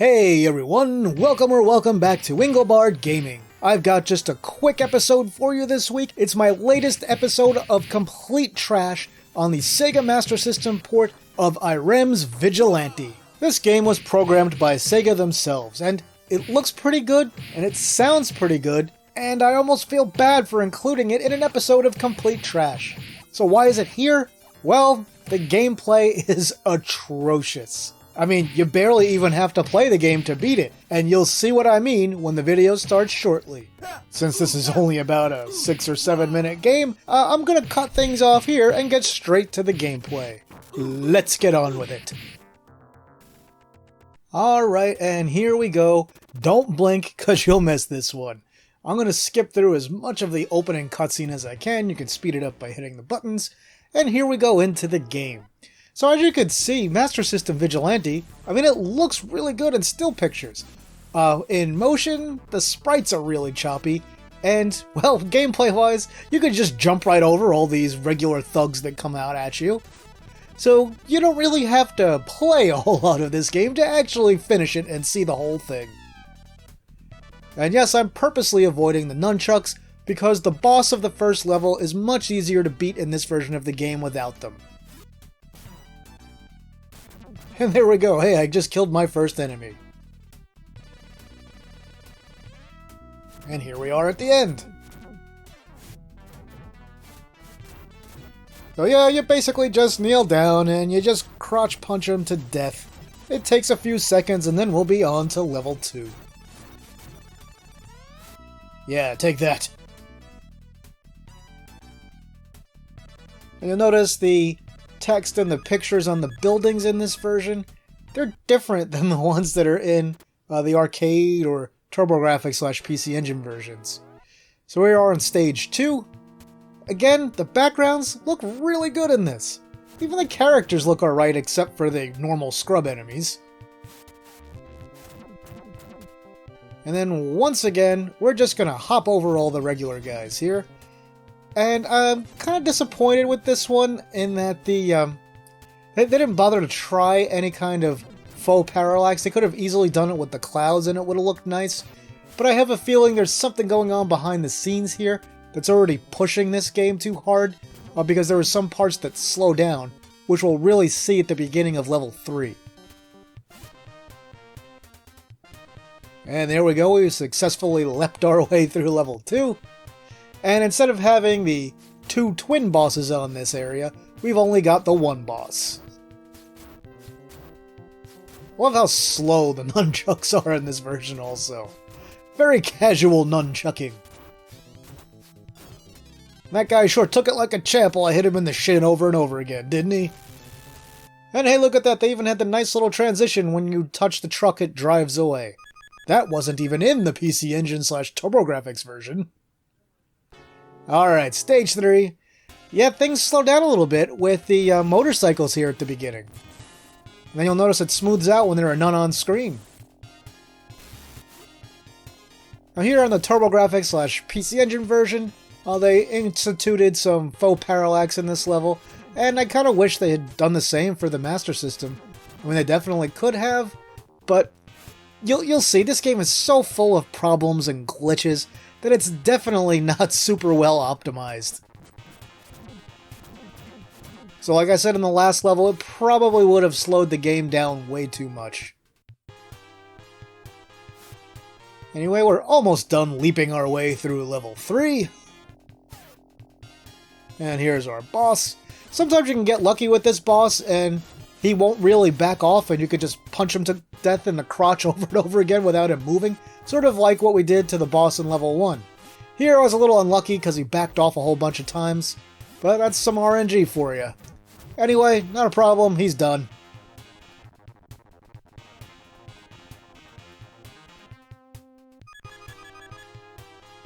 Hey everyone, welcome back to Engelbart Gaming. I've got just a quick episode for you this week. It's my latest episode of complete trash on the Sega Master System port of Irem's Vigilante. This game was programmed by Sega themselves, and it looks pretty good, and it sounds pretty good, and I almost feel bad for including it in an episode of complete trash. So why is it here? Well, the gameplay is atrocious. I mean, you barely even have to play the game to beat it, and you'll see what I mean when the video starts shortly. Since this is only about a 6 or 7 minute game, I'm gonna cut things off here and get straight to the gameplay. Let's get on with it. Alright, and here we go. Don't blink, cause you'll miss this one. I'm gonna skip through as much of the opening cutscene as I can. You can speed it up by hitting the buttons. And here we go into the game. So as you can see, Master System Vigilante, I mean, it looks really good in still pictures. In motion, the sprites are really choppy, and, well, gameplay-wise, you can just jump right over all these regular thugs that come out at you. So you don't really have to play a whole lot of this game to actually finish it and see the whole thing. And yes, I'm purposely avoiding the nunchucks, because the boss of the first level is much easier to beat in this version of the game without them. And there we go, hey, I just killed my first enemy. And here we are at the end. So yeah, you basically just kneel down and you just crotch punch him to death. It takes a few seconds and then we'll be on to level 2. Yeah, take that. And you'll notice the text and the pictures on the buildings in this version, they're different than the ones that are in the arcade or TurboGrafx/PC Engine versions. So we are on stage 2. Again, the backgrounds look really good in this. Even the characters look alright except for the normal scrub enemies. And then once again, we're just gonna hop over all the regular guys here. And I'm kind of disappointed with this one in that they didn't bother to try any kind of faux parallax. They could have easily done it with the clouds and it would have looked nice. But I have a feeling there's something going on behind the scenes here that's already pushing this game too hard, because there are some parts that slow down, which we'll really see at the beginning of level 3. And there we go, we successfully leapt our way through level 2. And instead of having the 2 twin bosses on this area, we've only got the 1 boss. Love how slow the nunchucks are in this version also. Very casual nunchucking. That guy sure took it like a champ while I hit him in the shin over and over again, didn't he? And hey, look at that, they even had the nice little transition when you touch the truck it drives away. That wasn't even in the PC Engine/TurboGrafx version. Alright, stage 3. Yeah, things slow down a little bit with the motorcycles here at the beginning. And then you'll notice it smooths out when there are none on screen. Now here on the TurboGrafx/PC Engine version, they instituted some faux parallax in this level, and I kind of wish they had done the same for the Master System. I mean, they definitely could have, but you'll see, this game is so full of problems and glitches that it's definitely not super well optimized. So like I said in the last level, it probably would have slowed the game down way too much. Anyway, we're almost done leaping our way through level 3. And here's our boss. Sometimes you can get lucky with this boss and he won't really back off and you could just punch him to death in the crotch over and over again without him moving. Sort of like what we did to the boss in level 1. Here I was a little unlucky because he backed off a whole bunch of times, but that's some RNG for you. Anyway, not a problem, he's done.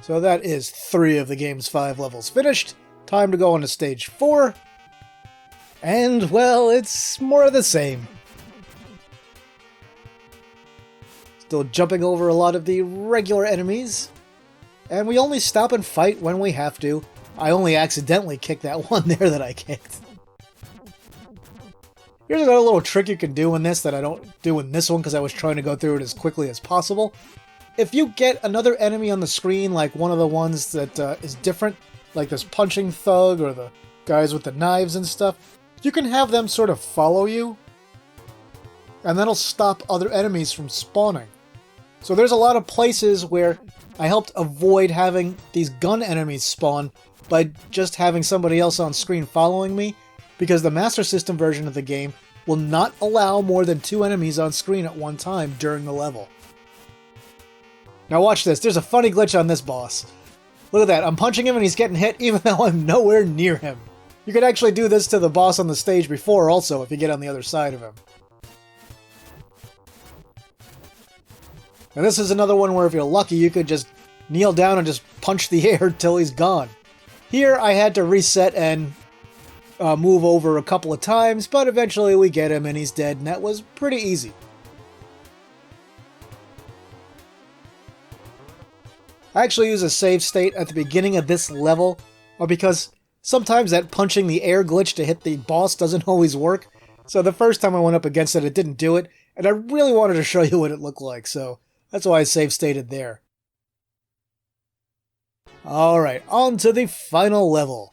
So that is 3 of the game's 5 levels finished. Time to go on to stage 4. And, well, it's more of the same. Still jumping over a lot of the regular enemies. And we only stop and fight when we have to. I only accidentally kicked that one there that I kicked. Here's another little trick you can do in this that I don't do in this one because I was trying to go through it as quickly as possible. If you get another enemy on the screen, like one of the ones that is different, like this punching thug or the guys with the knives and stuff, you can have them sort of follow you, and that'll stop other enemies from spawning. So there's a lot of places where I helped avoid having these gun enemies spawn by just having somebody else on screen following me, because the Master System version of the game will not allow more than 2 enemies on screen at one time during the level. Now watch this, there's a funny glitch on this boss. Look at that, I'm punching him and he's getting hit even though I'm nowhere near him. You could actually do this to the boss on the stage before also if you get on the other side of him. And this is another one where if you're lucky you could just kneel down and just punch the air till he's gone. Here I had to reset and move over a couple of times, but eventually we get him and he's dead, and that was pretty easy. I actually use a save state at the beginning of this level, because sometimes that punching the air glitch to hit the boss doesn't always work. So the first time I went up against it, it didn't do it, and I really wanted to show you what it looked like, so that's why I save stated there. Alright, on to the final level.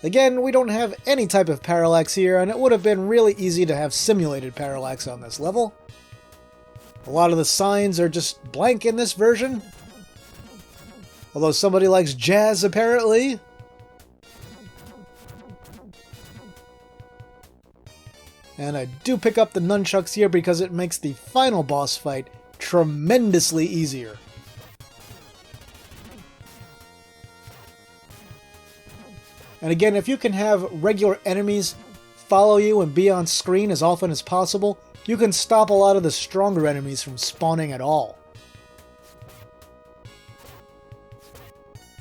Again, we don't have any type of parallax here, and it would have been really easy to have simulated parallax on this level. A lot of the signs are just blank in this version. Although somebody likes jazz, apparently. And I do pick up the nunchucks here because it makes the final boss fight tremendously easier. And again, if you can have regular enemies follow you and be on screen as often as possible, you can stop a lot of the stronger enemies from spawning at all.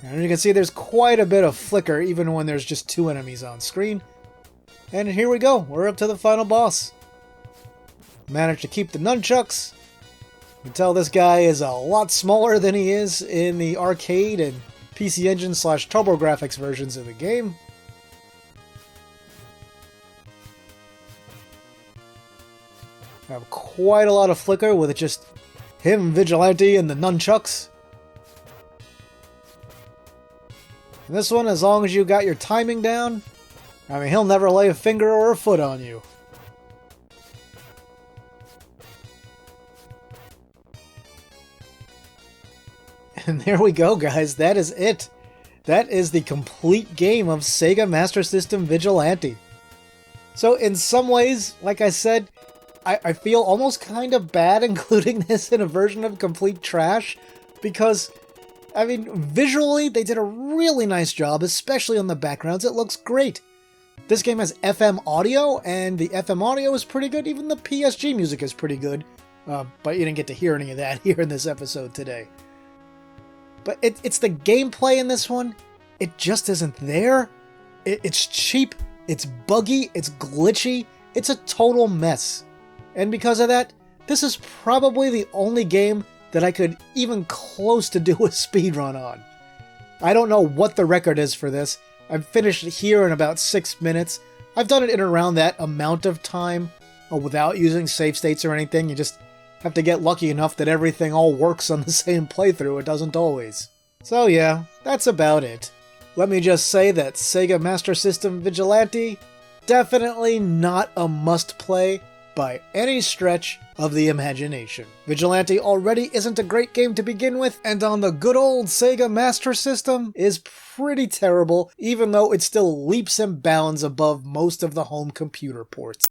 And as you can see, there's quite a bit of flicker even when there's just 2 enemies on screen. And here we go, we're up to the final boss. Managed to keep the nunchucks. You can tell this guy is a lot smaller than he is in the arcade and PC Engine / TurboGrafx versions of the game. I have quite a lot of flicker with just him, Vigilante, and the nunchucks. And this one, as long as you got your timing down, I mean, he'll never lay a finger or a foot on you. And there we go, guys. That is it. That is the complete game of Sega Master System Vigilante. So in some ways, like I said, I feel almost kind of bad including this in a version of complete trash, because, I mean, visually they did a really nice job, especially on the backgrounds. It looks great. This game has FM audio, and the FM audio is pretty good. Even the PSG music is pretty good, but you didn't get to hear any of that here in this episode today. But it's the gameplay in this one. It just isn't there. It's cheap, it's buggy, it's glitchy, it's a total mess. And because of that, this is probably the only game that I could even close to do a speedrun on. I don't know what the record is for this. I've finished it here in about 6 minutes. I've done it in around that amount of time, without using save states or anything. You just have to get lucky enough that everything all works on the same playthrough. It doesn't always. So yeah, that's about it. Let me just say that Sega Master System Vigilante, definitely not a must-play by any stretch of the imagination. Vigilante already isn't a great game to begin with, and on the good old Sega Master System is pretty terrible, even though it still leaps and bounds above most of the home computer ports.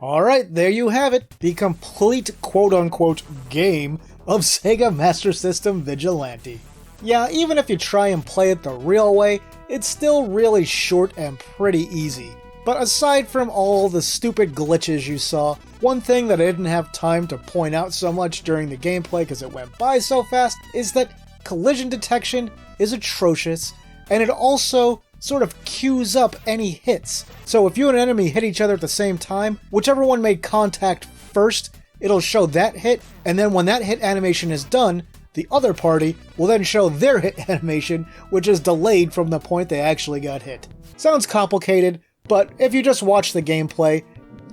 Alright, there you have it, the complete quote-unquote game of Sega Master System Vigilante. Yeah, even if you try and play it the real way, it's still really short and pretty easy. But aside from all the stupid glitches you saw, one thing that I didn't have time to point out so much during the gameplay because it went by so fast is that collision detection is atrocious, and it also sort of queues up any hits. So if you and an enemy hit each other at the same time, whichever one made contact first, it'll show that hit, and then when that hit animation is done, the other party will then show their hit animation, which is delayed from the point they actually got hit. Sounds complicated, but if you just watch the gameplay,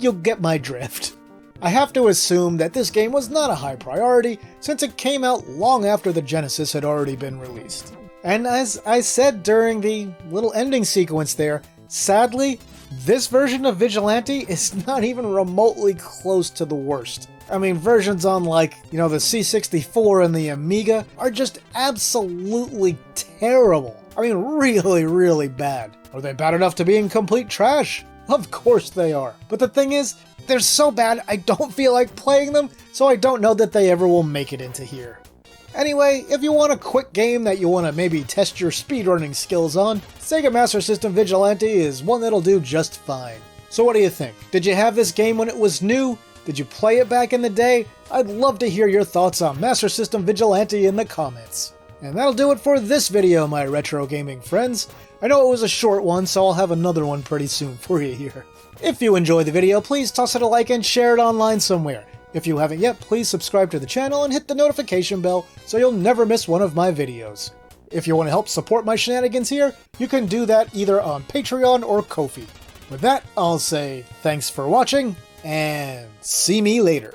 you'll get my drift. I have to assume that this game was not a high priority since it came out long after the Genesis had already been released. And as I said during the little ending sequence there, sadly, this version of Vigilante is not even remotely close to the worst. I mean, versions on like, the C64 and the Amiga are just absolutely terrible. I mean, really, really bad. Are they bad enough to be in complete trash? Of course they are. But the thing is, they're so bad I don't feel like playing them, so I don't know that they ever will make it into here. Anyway, if you want a quick game that you want to maybe test your speedrunning skills on, Sega Master System Vigilante is one that'll do just fine. So what do you think? Did you have this game when it was new? Did you play it back in the day? I'd love to hear your thoughts on Master System Vigilante in the comments. And that'll do it for this video, my retro gaming friends. I know it was a short one, so I'll have another one pretty soon for you here. If you enjoyed the video, please toss it a like and share it online somewhere. If you haven't yet, please subscribe to the channel and hit the notification bell so you'll never miss one of my videos. If you want to help support my shenanigans here, you can do that either on Patreon or Ko-fi. With that, I'll say thanks for watching, and see me later.